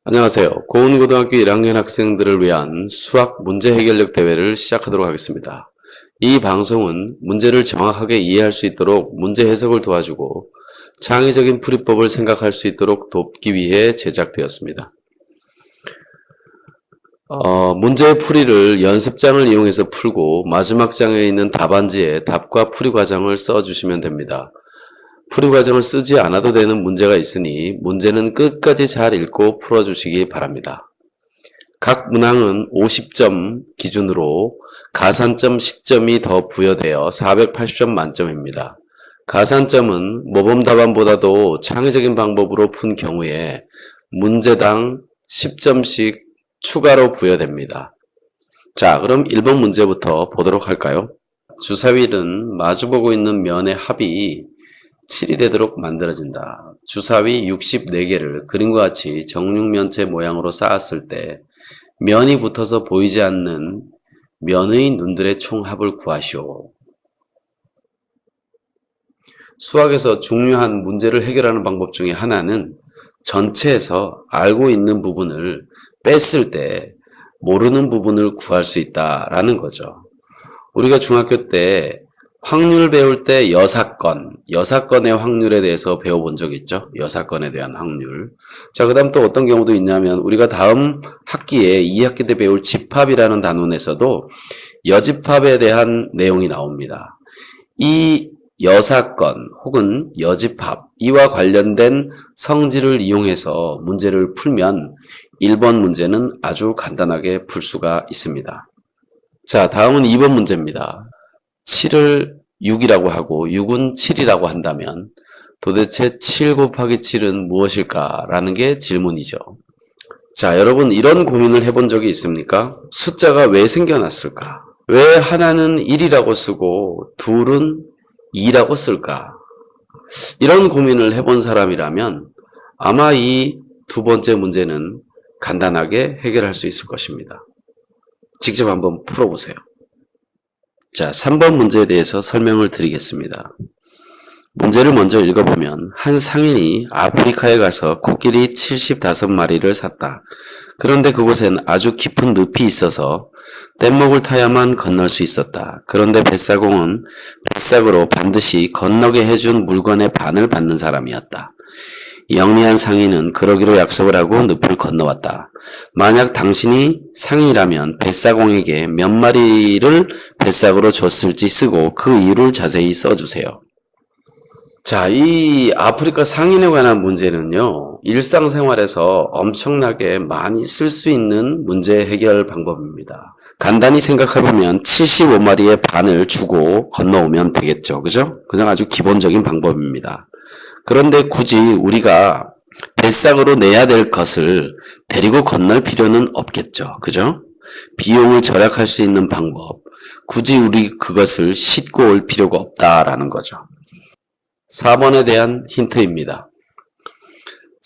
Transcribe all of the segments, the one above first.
안녕하세요. 고운고등학교 1학년 학생들을 위한 수학 문제 해결력 대회를 시작하도록 하겠습니다. 이 방송은 문제를 정확하게 이해할 수 있도록 문제 해석을 도와주고 창의적인 풀이법을 생각할 수 있도록 돕기 위해 제작되었습니다. 문제의 풀이를 연습장을 이용해서 풀고 마지막 장에 있는 답안지에 답과 풀이 과정을 써주시면 됩니다. 풀이 과정을 쓰지 않아도 되는 문제가 있으니 문제는 끝까지 잘 읽고 풀어주시기 바랍니다. 각 문항은 50점 기준으로 가산점 10점이 더 부여되어 480점 만점입니다. 가산점은 모범답안보다도 창의적인 방법으로 푼 경우에 문제당 10점씩 추가로 부여됩니다. 자, 그럼 1번 문제부터 보도록 할까요? 주사위는 마주보고 있는 면의 합이 7이 되도록 만들어진다. 주사위 64개를 그림과 같이 정육면체 모양으로 쌓았을 때 면이 붙어서 보이지 않는 면의 눈들의 총합을 구하시오. 수학에서 중요한 문제를 해결하는 방법 중에 하나는 전체에서 알고 있는 부분을 뺐을 때 모르는 부분을 구할 수 있다라는 거죠. 우리가 중학교 때 확률 배울 때 여사건의 확률에 대해서 배워본 적 있죠? 여사건에 대한 확률. 자, 그 다음 또 어떤 경우도 있냐면 우리가 다음 학기에 2학기 때 배울 집합이라는 단원에서도 여집합에 대한 내용이 나옵니다. 이 여사건 혹은 여집합, 이와 관련된 성질을 이용해서 문제를 풀면 1번 문제는 아주 간단하게 풀 수가 있습니다. 자, 다음은 2번 문제입니다. 7을 6이라고 하고 6은 7이라고 한다면 도대체 7 곱하기 7은 무엇일까라는 게 질문이죠. 자, 여러분 이런 고민을 해본 적이 있습니까? 숫자가 왜 생겨났을까? 왜 하나는 1이라고 쓰고 둘은 2라고 쓸까? 이런 고민을 해본 사람이라면 아마 이 두 번째 문제는 간단하게 해결할 수 있을 것입니다. 직접 한번 풀어보세요. 자, 3번 문제에 대해서 설명을 드리겠습니다. 문제를 먼저 읽어보면 한 상인이 아프리카에 가서 코끼리 75마리를 샀다. 그런데 그곳엔 아주 깊은 늪이 있어서 뗏목을 타야만 건널 수 있었다. 그런데 뱃사공은 뱃삭으로 반드시 건너게 해준 물건의 반을 받는 사람이었다. 영리한 상인은 그러기로 약속을 하고 늪을 건너왔다. 만약 당신이 상인이라면 뱃사공에게 몇 마리를 뱃삭으로 줬을지 쓰고 그 이유를 자세히 써주세요. 자, 이 아프리카 상인에 관한 문제는요, 일상생활에서 엄청나게 많이 쓸 수 있는 문제 해결 방법입니다. 간단히 생각해보면 75마리의 반을 주고 건너오면 되겠죠. 그죠? 그냥 아주 기본적인 방법입니다. 그런데 굳이 우리가 뱃삭으로 내야 될 것을 데리고 건널 필요는 없겠죠. 그죠? 비용을 절약할 수 있는 방법. 굳이 우리 그것을 싣고 올 필요가 없다라는 거죠. 4번에 대한 힌트입니다.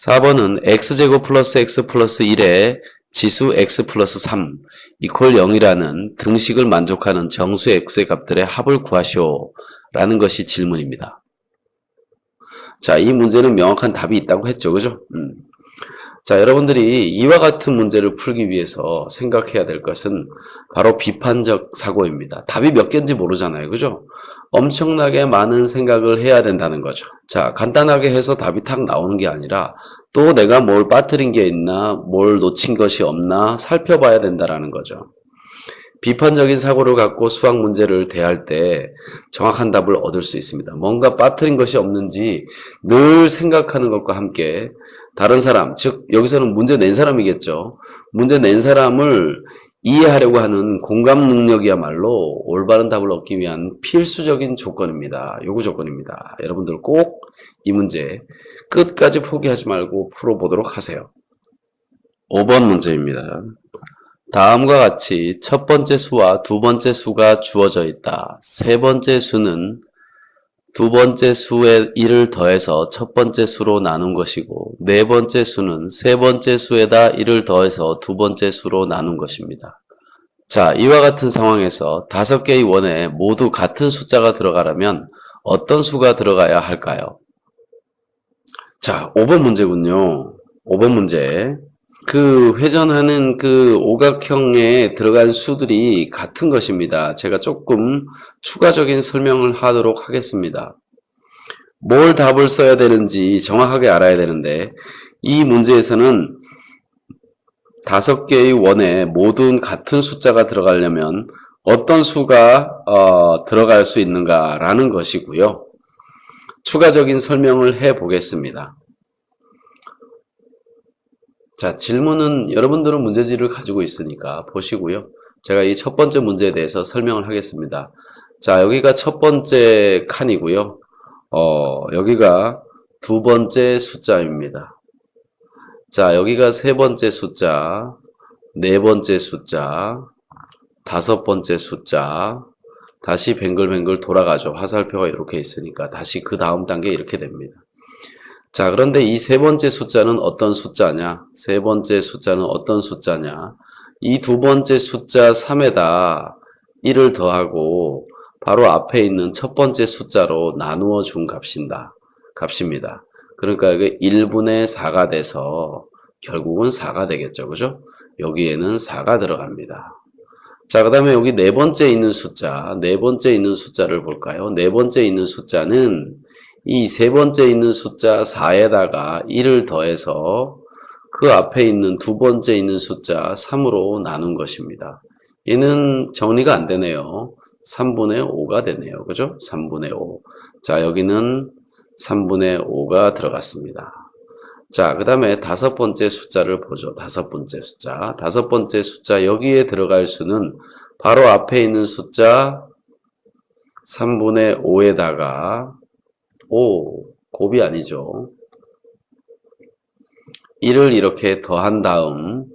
4번은 x제곱 플러스 x 플러스 1의 지수 x 플러스 3 이퀄 0이라는 등식을 만족하는 정수 x의 값들의 합을 구하시오 라는 것이 질문입니다. 자, 이 문제는 명확한 답이 있다고 했죠. 그죠? 자, 여러분들이 이와 같은 문제를 풀기 위해서 생각해야 될 것은 바로 비판적 사고입니다. 답이 몇 개인지 모르잖아요. 그죠? 엄청나게 많은 생각을 해야 된다는 거죠. 자, 간단하게 해서 답이 탁 나오는 게 아니라 또 내가 뭘 빠뜨린 게 있나, 뭘 놓친 것이 없나 살펴봐야 된다는 거죠. 비판적인 사고를 갖고 수학 문제를 대할 때 정확한 답을 얻을 수 있습니다. 뭔가 빠뜨린 것이 없는지 늘 생각하는 것과 함께 다른 사람, 즉 여기서는 문제 낸 사람이겠죠. 문제 낸 사람을 이해하려고 하는 공감 능력이야말로 올바른 답을 얻기 위한 필수적인 조건입니다. 요구 조건입니다. 여러분들 꼭 이 문제 끝까지 포기하지 말고 풀어보도록 하세요. 5번 문제입니다. 다음과 같이 첫 번째 수와 두 번째 수가 주어져 있다. 세 번째 수는 두 번째 수의 1을 더해서 첫 번째 수로 나눈 것이고 네 번째 수는 세 번째 수에다 1을 더해서 두 번째 수로 나눈 것입니다. 자, 이와 같은 상황에서 5개의 원에 모두 같은 숫자가 들어가려면 어떤 수가 들어가야 할까요? 자, 5번 문제군요. 5번 문제. 그 회전하는 그 오각형에 들어간 수들이 같은 것입니다. 제가 조금 추가적인 설명을 하도록 하겠습니다. 뭘 답을 써야 되는지 정확하게 알아야 되는데, 이 문제에서는 5개의 원에 모든 같은 숫자가 들어가려면 어떤 수가 들어갈 수 있는가라는 것이고요. 추가적인 설명을 해 보겠습니다. 자, 질문은 여러분들은 문제지를 가지고 있으니까 보시고요. 제가 이 첫 번째 문제에 대해서 설명을 하겠습니다. 자, 여기가 첫 번째 칸이고요. 여기가 두 번째 숫자입니다. 자, 여기가 세 번째 숫자, 네 번째 숫자, 다섯 번째 숫자, 다시 뱅글뱅글 돌아가죠. 화살표가 이렇게 있으니까 다시 그 다음 단계 이렇게 됩니다. 자, 그런데 이 세 번째 숫자는 어떤 숫자냐? 세 번째 숫자는 어떤 숫자냐? 이 두 번째 숫자 3에다 1을 더하고 바로 앞에 있는 첫 번째 숫자로 나누어 준 값입니다. 그러니까 이게 1분의 4가 돼서 결국은 4가 되겠죠. 그죠? 여기에는 4가 들어갑니다. 자, 그 다음에 여기 네 번째 있는 숫자, 네 번째 있는 숫자를 볼까요? 네 번째 있는 숫자는 이 세 번째 있는 숫자 4에다가 1을 더해서 그 앞에 있는 두 번째 있는 숫자 3으로 나눈 것입니다. 얘는 정리가 안 되네요. 3분의 5가 되네요. 그죠? 3분의 5. 자, 여기는 3분의 5가 들어갔습니다. 자, 그 다음에 다섯 번째 숫자를 보죠. 다섯 번째 숫자. 다섯 번째 숫자 여기에 들어갈 수는 바로 앞에 있는 숫자 3분의 5에다가 곱이 아니죠. 1을 이렇게 더한 다음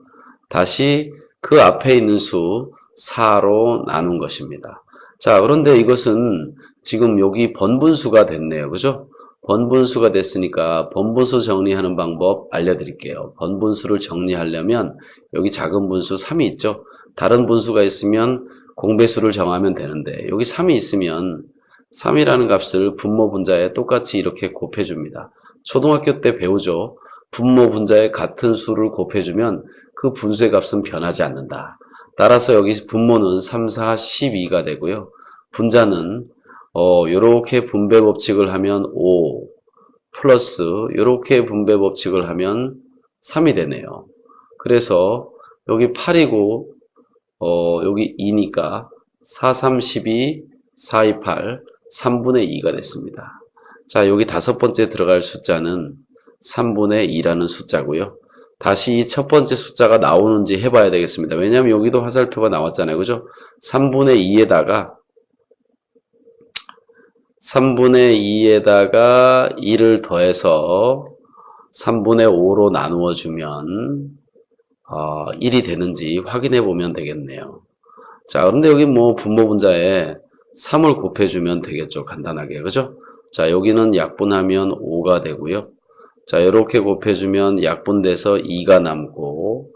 다시 그 앞에 있는 수 4로 나눈 것입니다. 자, 그런데 이것은 지금 여기 번분수가 됐네요. 그죠? 번분수가 됐으니까 번분수 정리하는 방법 알려드릴게요. 번분수를 정리하려면 여기 작은 분수 3이 있죠. 다른 분수가 있으면 공배수를 정하면 되는데 여기 3이 있으면 3이라는 값을 분모 분자에 똑같이 이렇게 곱해줍니다. 초등학교 때 배우죠. 분모 분자에 같은 수를 곱해주면 그 분수의 값은 변하지 않는다. 따라서 여기 분모는 3, 4, 12가 되고요. 분자는 요렇게 분배 법칙을 하면 5 플러스 요렇게 분배 법칙을 하면 3이 되네요. 그래서 여기 8이고 여기 2니까 4, 3, 12, 4, 2, 8 3분의 2가 됐습니다. 자, 여기 다섯 번째 들어갈 숫자는 3분의 2라는 숫자고요. 다시 이 첫 번째 숫자가 나오는지 해봐야 되겠습니다. 왜냐하면 여기도 화살표가 나왔잖아요. 그죠? 3분의 2에다가 1을 더해서 3분의 5로 나누어 주면 1이 되는지 확인해 보면 되겠네요. 자, 그런데 여기 뭐 분모 분자에 3을 곱해주면 되겠죠. 간단하게. 그죠? 자, 여기는 약분하면 5가 되고요. 자, 이렇게 곱해주면 약분돼서 2가 남고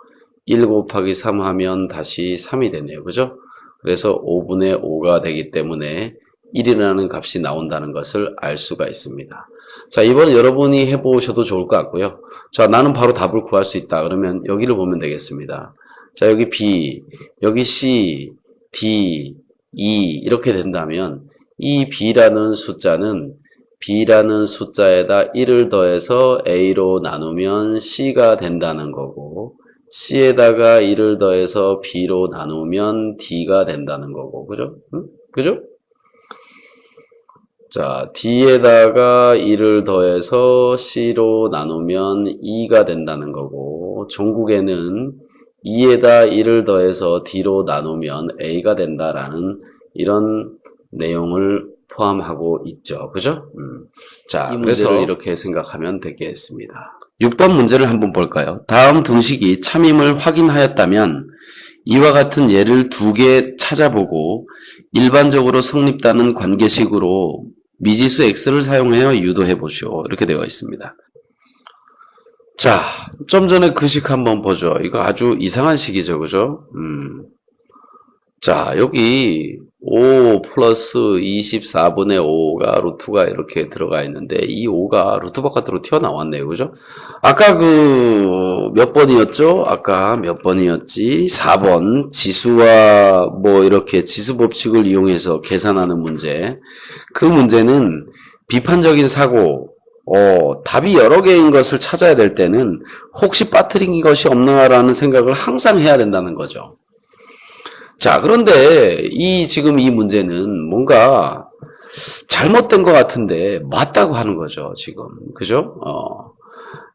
1 곱하기 3 하면 다시 3이 되네요. 그죠? 그래서 5분의 5가 되기 때문에 1이라는 값이 나온다는 것을 알 수가 있습니다. 자, 이번에 여러분이 해보셔도 좋을 것 같고요. 자, 나는 바로 답을 구할 수 있다. 그러면 여기를 보면 되겠습니다. 자, 여기 B, 여기 C, D, E 이렇게 된다면 이 B라는 숫자는 B라는 숫자에다 1을 더해서 A로 나누면 C가 된다는 거고 C에다가 1을 더해서 B로 나누면 D가 된다는 거고 그죠? 그죠? 자, D에다가 1을 더해서 C로 나누면 E가 된다는 거고 종국에는 2에다 1을 더해서 D로 나누면 A가 된다라는 이런 내용을 포함하고 있죠. 그죠? 자, 그래서 이렇게 생각하면 되겠습니다. 6번 문제를 한번 볼까요? 다음 등식이 참임을 확인하였다면 이와 같은 예를 2개 찾아보고 일반적으로 성립되는 관계식으로 미지수 x를 사용하여 유도해 보시오. 이렇게 되어 있습니다. 자, 좀 전에 그 식 한번 보죠. 이거 아주 이상한 식이죠. 그죠? 자, 여기 5 플러스 24분의 5가 루트가 이렇게 들어가 있는데 이 5가 루트 바깥으로 튀어나왔네요. 그죠? 아까 그 몇 번이었죠? 아까 몇 번이었지? 4번. 지수와 이렇게 지수 법칙을 이용해서 계산하는 문제. 그 문제는 비판적인 사고, 답이 여러 개인 것을 찾아야 될 때는 혹시 빠뜨린 것이 없나라는 생각을 항상 해야 된다는 거죠. 자, 그런데 지금 이 문제는 뭔가 잘못된 것 같은데 맞다고 하는 거죠, 지금. 그죠?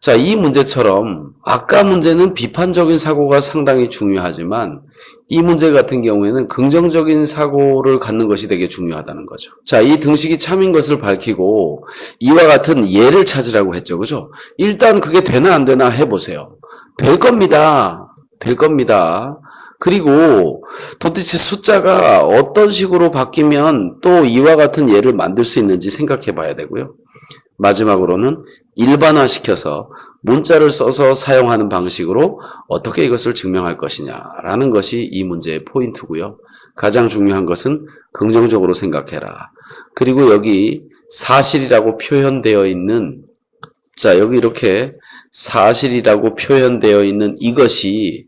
자, 이 문제처럼 아까 문제는 비판적인 사고가 상당히 중요하지만 이 문제 같은 경우에는 긍정적인 사고를 갖는 것이 되게 중요하다는 거죠. 자, 이 등식이 참인 것을 밝히고 이와 같은 예를 찾으라고 했죠. 그죠? 일단 그게 되나 안 되나 해보세요. 될 겁니다. 될 겁니다. 그리고 도대체 숫자가 어떤 식으로 바뀌면 또 이와 같은 예를 만들 수 있는지 생각해 봐야 되고요. 마지막으로는 일반화시켜서 문자를 써서 사용하는 방식으로 어떻게 이것을 증명할 것이냐라는 것이 이 문제의 포인트고요. 가장 중요한 것은 긍정적으로 생각해라. 그리고 여기 사실이라고 표현되어 있는, 자, 여기 이렇게 사실이라고 표현되어 있는 이것이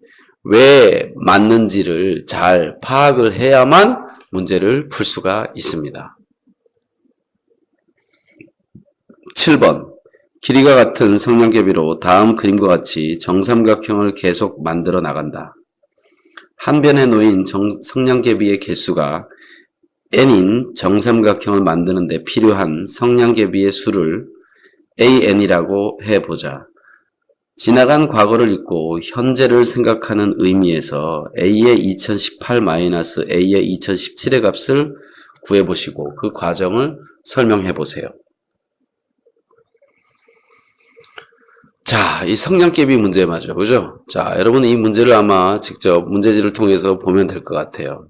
왜 맞는지를 잘 파악을 해야만 문제를 풀 수가 있습니다. 7번. 길이가 같은 성냥개비로 다음 그림과 같이 정삼각형을 계속 만들어 나간다. 한 변에 놓인 성냥개비의 개수가 n인 정삼각형을 만드는 데 필요한 성냥개비의 수를 an이라고 해보자. 지나간 과거를 잊고 현재를 생각하는 의미에서 a의 2018-a의 2017의 값을 구해보시고 그 과정을 설명해보세요. 자, 이 성냥개비 문제 맞죠? 그죠? 자, 여러분은 이 문제를 아마 직접 문제지를 통해서 보면 될 것 같아요.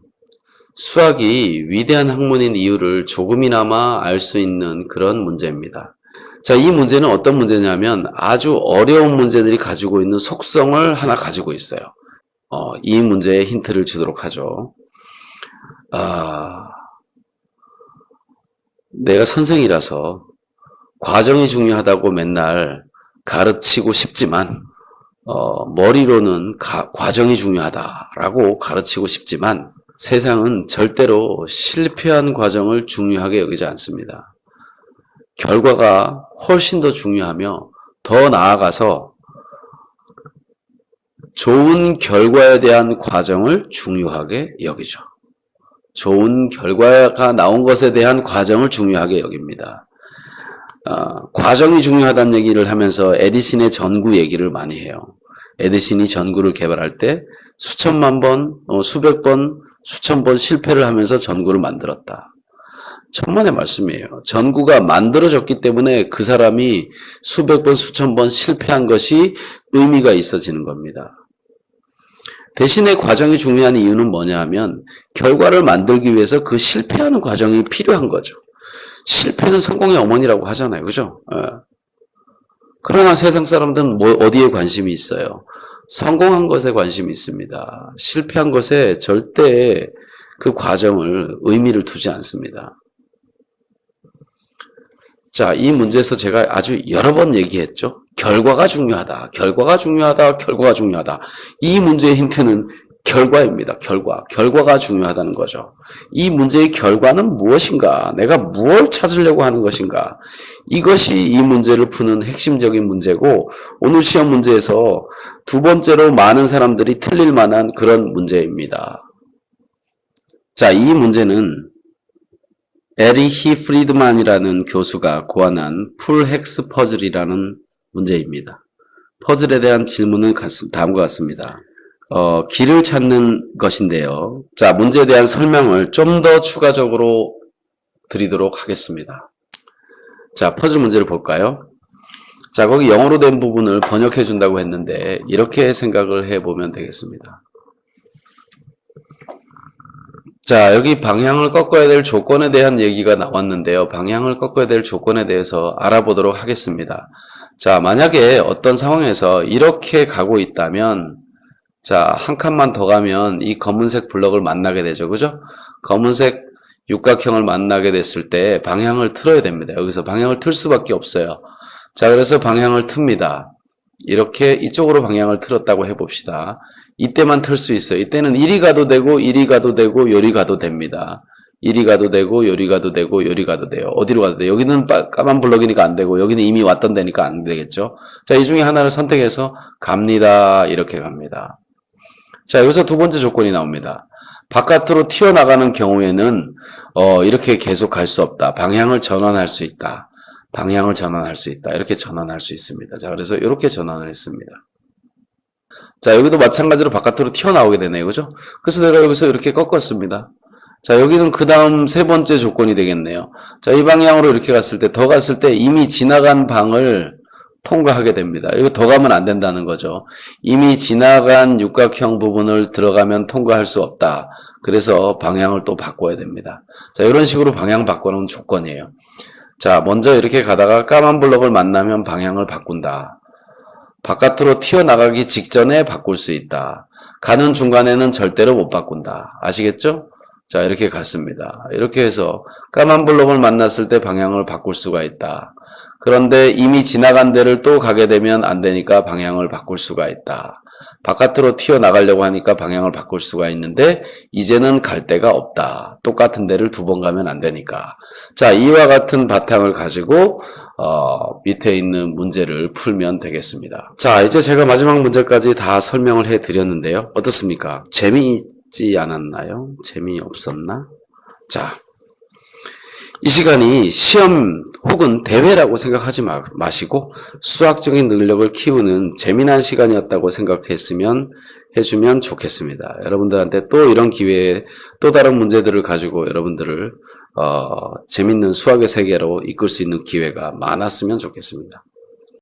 수학이 위대한 학문인 이유를 조금이나마 알 수 있는 그런 문제입니다. 자, 이 문제는 어떤 문제냐면 아주 어려운 문제들이 가지고 있는 속성을 하나 가지고 있어요. 이 문제에 힌트를 주도록 하죠. 내가 선생이라서 과정이 중요하다고 맨날 가르치고 싶지만 머리로는 과정이 중요하다라고 가르치고 싶지만 세상은 절대로 실패한 과정을 중요하게 여기지 않습니다. 결과가 훨씬 더 중요하며 더 나아가서 좋은 결과에 대한 과정을 중요하게 여기죠. 좋은 결과가 나온 것에 대한 과정을 중요하게 여깁니다. 과정이 중요하다는 얘기를 하면서 에디슨의 전구 얘기를 많이 해요. 에디슨이 전구를 개발할 때 수천만 번, 수백 번, 수천 번 실패를 하면서 전구를 만들었다. 천만의 말씀이에요. 전구가 만들어졌기 때문에 그 사람이 수백 번, 수천 번 실패한 것이 의미가 있어지는 겁니다. 대신에 과정이 중요한 이유는 뭐냐 하면 결과를 만들기 위해서 그 실패하는 과정이 필요한 거죠. 실패는 성공의 어머니라고 하잖아요. 그죠? 그러나 세상 사람들은 어디에 관심이 있어요? 성공한 것에 관심이 있습니다. 실패한 것에 절대 그 과정을 의미를 두지 않습니다. 자, 이 문제에서 제가 아주 여러 번 얘기했죠. 결과가 중요하다. 결과가 중요하다. 결과가 중요하다. 이 문제의 힌트는 결과입니다. 결과가 중요하다는 거죠. 이 문제의 결과는 무엇인가? 내가 무엇을 찾으려고 하는 것인가? 이것이 이 문제를 푸는 핵심적인 문제고 오늘 시험 문제에서 두 번째로 많은 사람들이 틀릴 만한 그런 문제입니다. 자, 이 문제는 에리히 프리드만이라는 교수가 고안한 풀 헥스 퍼즐이라는 문제입니다. 퍼즐에 대한 질문은 다음과 같습니다. 길을 찾는 것인데요. 자, 문제에 대한 설명을 좀 더 추가적으로 드리도록 하겠습니다. 자, 퍼즐 문제를 볼까요? 자, 거기 영어로 된 부분을 번역해 준다고 했는데 이렇게 생각을 해보면 되겠습니다. 자, 여기 방향을 꺾어야 될 조건에 대한 얘기가 나왔는데요. 방향을 꺾어야 될 조건에 대해서 알아보도록 하겠습니다. 자, 만약에 어떤 상황에서 이렇게 가고 있다면 자, 한 칸만 더 가면 이 검은색 블럭을 만나게 되죠. 그죠? 검은색 육각형을 만나게 됐을 때 방향을 틀어야 됩니다. 여기서 방향을 틀 수밖에 없어요. 자, 그래서 방향을 틉니다. 이렇게 이쪽으로 방향을 틀었다고 해봅시다. 이때만 틀 수 있어요. 이때는 이리 가도 되고 이리 가도 되고 요리 가도 됩니다. 이리 가도 되고 요리 가도 되고 요리 가도 돼요. 어디로 가도 돼요. 여기는 까만 블럭이니까 안 되고 여기는 이미 왔던 데니까 안 되겠죠. 자, 이 중에 하나를 선택해서 갑니다. 이렇게 갑니다. 자, 여기서 두 번째 조건이 나옵니다. 바깥으로 튀어나가는 경우에는 이렇게 계속 갈 수 없다. 방향을 전환할 수 있다. 방향을 전환할 수 있다. 이렇게 전환할 수 있습니다. 자, 그래서 이렇게 전환을 했습니다. 자, 여기도 마찬가지로 바깥으로 튀어나오게 되네요. 그죠? 그래서 내가 여기서 이렇게 꺾었습니다. 자, 여기는 그 다음 세 번째 조건이 되겠네요. 자, 이 방향으로 이렇게 갔을 때, 더 갔을 때 이미 지나간 방을 통과하게 됩니다. 이거 더 가면 안 된다는 거죠. 이미 지나간 육각형 부분을 들어가면 통과할 수 없다. 그래서 방향을 또 바꿔야 됩니다. 자, 이런 식으로 방향 바꾸는 조건이에요. 자, 먼저 이렇게 가다가 까만 블럭을 만나면 방향을 바꾼다. 바깥으로 튀어나가기 직전에 바꿀 수 있다. 가는 중간에는 절대로 못 바꾼다. 아시겠죠? 자, 이렇게 갔습니다. 이렇게 해서 까만 블럭을 만났을 때 방향을 바꿀 수가 있다. 그런데 이미 지나간 데를 또 가게 되면 안 되니까 방향을 바꿀 수가 있다. 바깥으로 튀어나가려고 하니까 방향을 바꿀 수가 있는데 이제는 갈 데가 없다. 똑같은 데를 두 번 가면 안 되니까. 자, 이와 같은 바탕을 가지고 밑에 있는 문제를 풀면 되겠습니다. 자, 이제 제가 마지막 문제까지 다 설명을 해드렸는데요. 어떻습니까? 재미있지 않았나요? 재미없었나? 자, 이 시간이 시험 혹은 대회라고 생각하지 마시고 수학적인 능력을 키우는 재미난 시간이었다고 해주면 좋겠습니다. 여러분들한테 또 이런 기회에 또 다른 문제들을 가지고 여러분들을 재밌는 수학의 세계로 이끌 수 있는 기회가 많았으면 좋겠습니다.